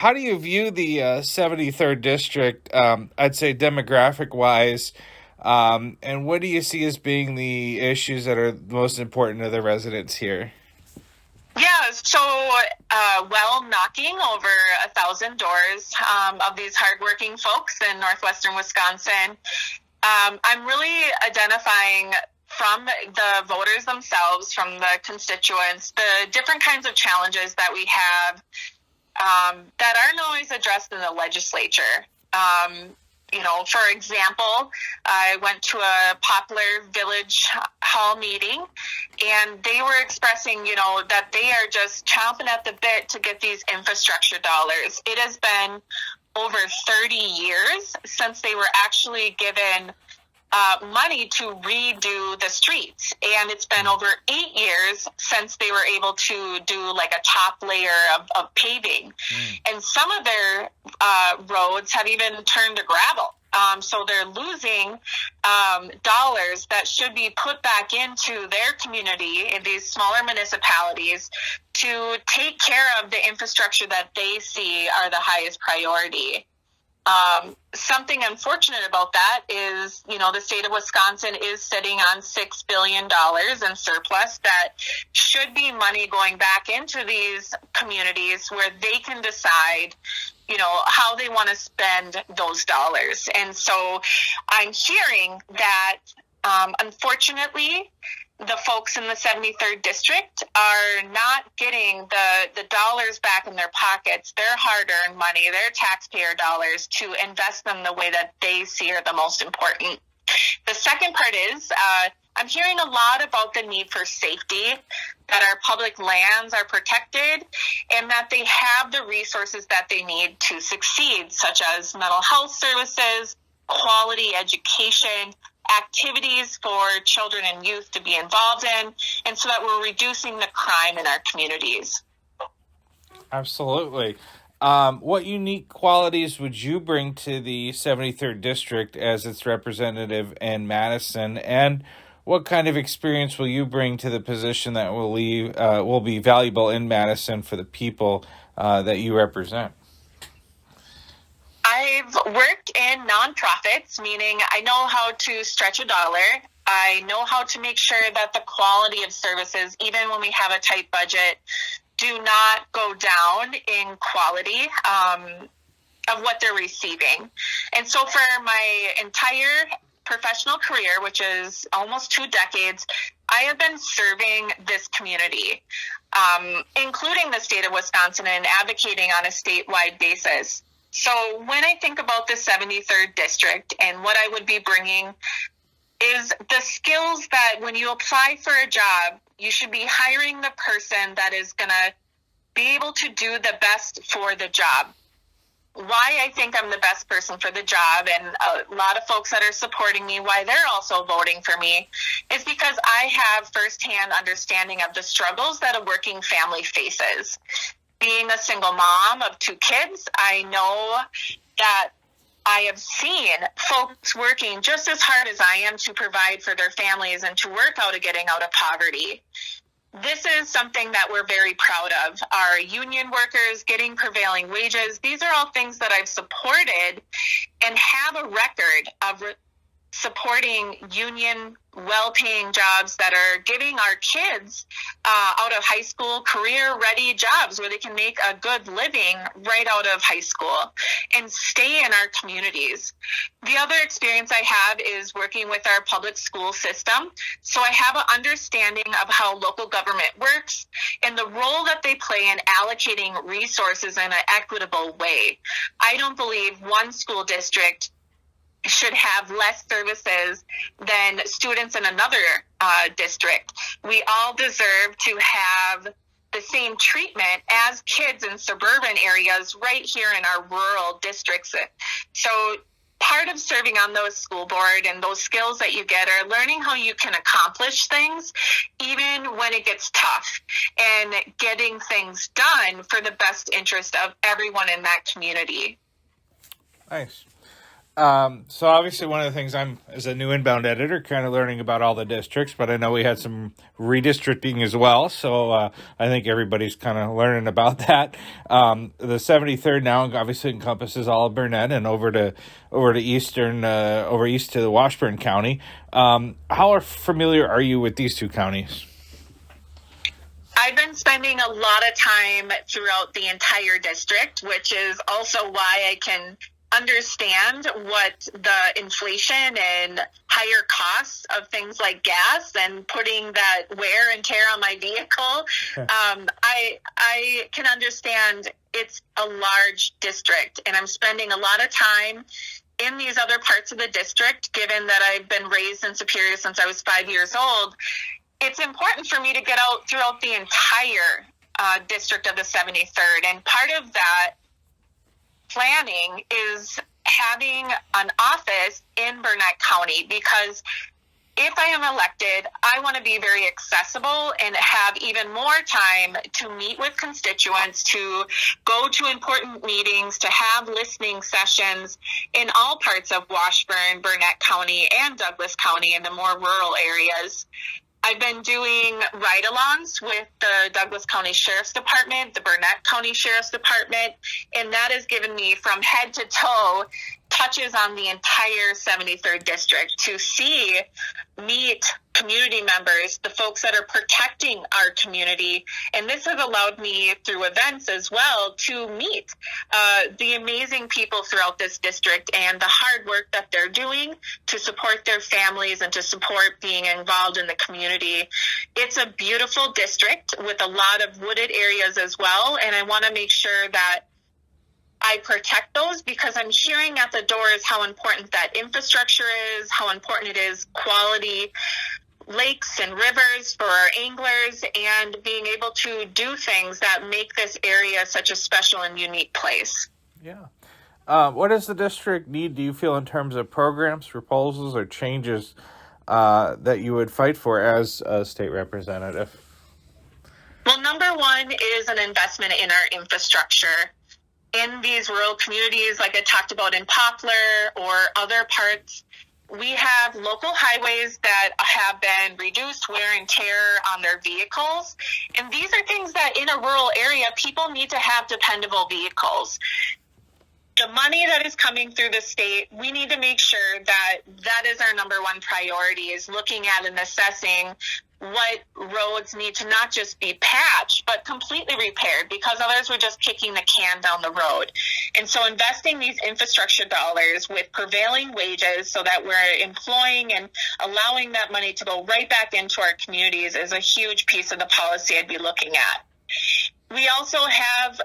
How do you view the 73rd district, I'd say demographic-wise, and what do you see as being the issues that are most important to the residents here? Yeah, so knocking over 1,000 doors of these hardworking folks in northwestern Wisconsin, I'm really identifying from the voters themselves, from the constituents, the different kinds of challenges that we have that aren't always addressed in the legislature. For example, I went to a popular village hall meeting and they were expressing, that they are just chomping at the bit to get these infrastructure dollars. It has been over 30 years since they were actually given money to redo the streets. And it's been over 8 years since they were able to do like a top layer of paving. And some of their roads have even turned to gravel. So they're losing dollars that should be put back into their community in these smaller municipalities to take care of the infrastructure that they see are the highest priority. Something unfortunate about that is, the state of Wisconsin is sitting on $6 billion in surplus that should be money going back into these communities where they can decide, how they want to spend those dollars. And so I'm hearing that, unfortunately, the folks in the 73rd district are not getting the dollars back in their pockets, their hard-earned money, their taxpayer dollars to invest them the way that they see are the most important. The second part is I'm hearing a lot about the need for safety, that our public lands are protected, and that they have the resources that they need to succeed, such as mental health services, quality education, activities for children and youth to be involved in, and so that we're reducing the crime in our communities. Absolutely. What unique qualities would you bring to the 73rd district as its representative in Madison, and what kind of experience will you bring to the position that will be valuable in Madison for the people that you represent? I've worked in nonprofits, meaning I know how to stretch a dollar. I know how to make sure that the quality of services, even when we have a tight budget, do not go down in quality of what they're receiving. And so for my entire professional career, which is almost 2 decades, I have been serving this community, including the state of Wisconsin, and advocating on a statewide basis. So when I think about the 73rd district and what I would be bringing is the skills that when you apply for a job, you should be hiring the person that is going to be able to do the best for the job. Why I think I'm the best person for the job, and a lot of folks that are supporting me, why they're also voting for me, is because I have firsthand understanding of the struggles that a working family faces. Being a single mom of 2 kids, I know that I have seen folks working just as hard as I am to provide for their families and to work out of getting out of poverty. This is something that we're very proud of. Our union workers getting prevailing wages, these are all things that I've supported and have a record of supporting union well-paying jobs that are giving our kids out of high school career-ready jobs where they can make a good living right out of high school and stay in our communities. The other experience I have is working with our public school system. So I have an understanding of how local government works and the role that they play in allocating resources in an equitable way. I don't believe one school district should have less services than students in another district. We all deserve to have the same treatment as kids in suburban areas right here in our rural districts. So part of serving on those school board and those skills that you get are learning how you can accomplish things even when it gets tough and getting things done for the best interest of everyone in that community. Nice. So obviously one of the things I'm, as a new inbound editor, kind of learning about all the districts, but I know we had some redistricting as well. So I think everybody's kind of learning about that. The 73rd now obviously encompasses all of Burnett and over to eastern, over east to the Washburn County. How familiar are you with these two counties? I've been spending a lot of time throughout the entire district, which is also why I can understand what the inflation and higher costs of things like gas and putting that wear and tear on my vehicle. I can understand it's a large district, and I'm spending a lot of time in these other parts of the district, given that I've been raised in Superior since I was 5 years old. It's important for me to get out throughout the entire district of the 73rd. And part of that planning is having an office in Burnett County, because if I am elected, I want to be very accessible and have even more time to meet with constituents, to go to important meetings, to have listening sessions in all parts of Washburn, Burnett County, and Douglas County in the more rural areas. I've been doing ride-alongs with the Douglas County Sheriff's Department, the Burnett County Sheriff's Department, and that has given me from head to toe touches on the entire 73rd district to see, meet community members, the folks that are protecting our community. And this has allowed me through events as well to meet the amazing people throughout this district and the hard work that they're doing to support their families and to support being involved in the community. It's a beautiful district with a lot of wooded areas as well. And I want to make sure that I protect those, because I'm hearing at the doors how important that infrastructure is, how important it is quality lakes and rivers for our anglers, and being able to do things that make this area such a special and unique place. Yeah. What does the district need, do you feel, in terms of programs, proposals, or changes that you would fight for as a state representative? Well, number one is an investment in our infrastructure. In these rural communities, like I talked about in Poplar or other parts, we have local highways that have been reduced wear and tear on their vehicles. And these are things that in a rural area, people need to have dependable vehicles. The money that is coming through the state, we need to make sure that that is our number one priority, is looking at and assessing what roads need to not just be patched, but completely repaired, because others were just kicking the can down the road. And so investing these infrastructure dollars with prevailing wages so that we're employing and allowing that money to go right back into our communities is a huge piece of the policy I'd be looking at. We also have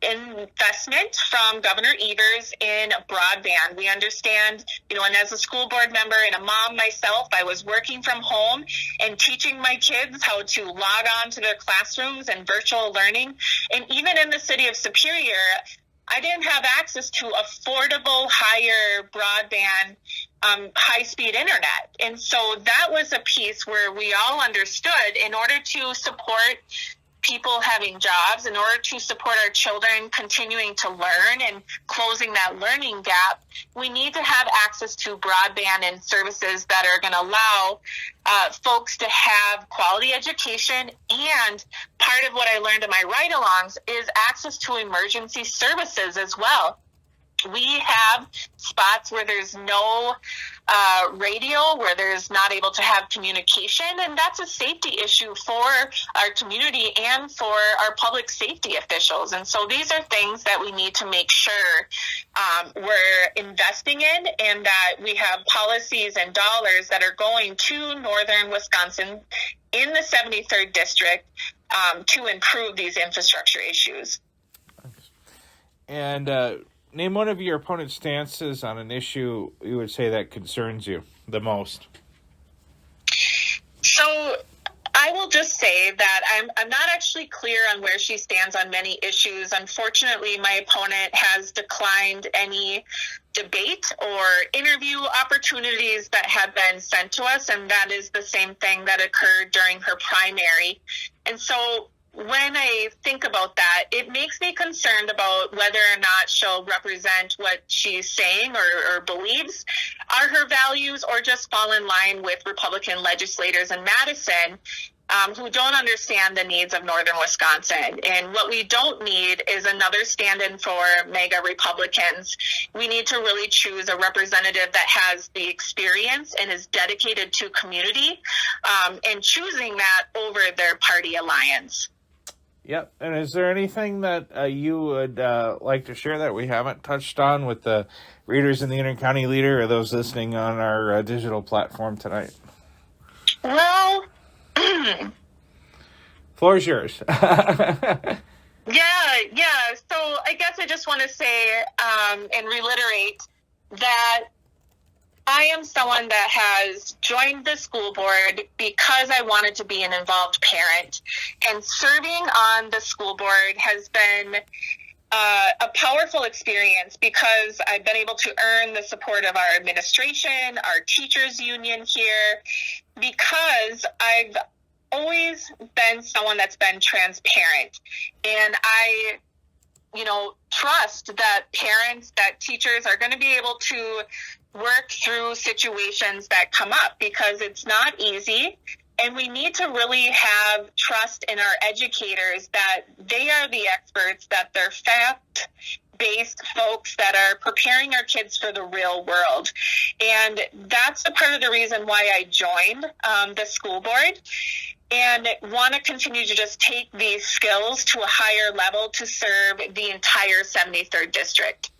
investment from Governor Evers in broadband. We understand, and as a school board member and a mom myself, I was working from home and teaching my kids how to log on to their classrooms and virtual learning. And even in the city of Superior, I didn't have access to affordable, higher broadband, high-speed internet. And so that was a piece where we all understood, in order to support people having jobs, in order to support our children continuing to learn and closing that learning gap, we need to have access to broadband and services that are going to allow folks to have quality education. And part of what I learned in my ride-alongs is access to emergency services as well. We have spots where there's no radio, where there's not able to have communication, and that's a safety issue for our community and for our public safety officials. And so these are things that we need to make sure we're investing in, and that we have policies and dollars that are going to northern Wisconsin in the 73rd district to improve these infrastructure issues. And name one of your opponent's stances on an issue you would say that concerns you the most. So I will just say that I'm not actually clear on where she stands on many issues. Unfortunately, my opponent has declined any debate or interview opportunities that have been sent to us, and that is the same thing that occurred during her primary. And so when I think about that, it makes me concerned about whether or not she'll represent what she's saying or believes are her values, or just fall in line with Republican legislators in Madison who don't understand the needs of northern Wisconsin. And what we don't need is another stand-in for mega Republicans. We need to really choose a representative that has the experience and is dedicated to community, and choosing that over their party alliance. Yep. And is there anything that you would like to share that we haven't touched on with the readers in the Intercounty Leader or those listening on our digital platform tonight? Well, floor is yours. Yeah. So I guess I just want to say and reiterate that I am someone that has joined the school board because I wanted to be an involved parent, and serving on the school board has been a powerful experience because I've been able to earn the support of our administration, our teachers union here, because I've always been someone that's been transparent. And I, trust that parents, that teachers are going to be able to work through situations that come up, because it's not easy. And we need to really have trust in our educators that they are the experts, that they're fact-based folks that are preparing our kids for the real world. And that's a part of the reason why I joined the school board, and want to continue to just take these skills to a higher level to serve the entire 73rd district.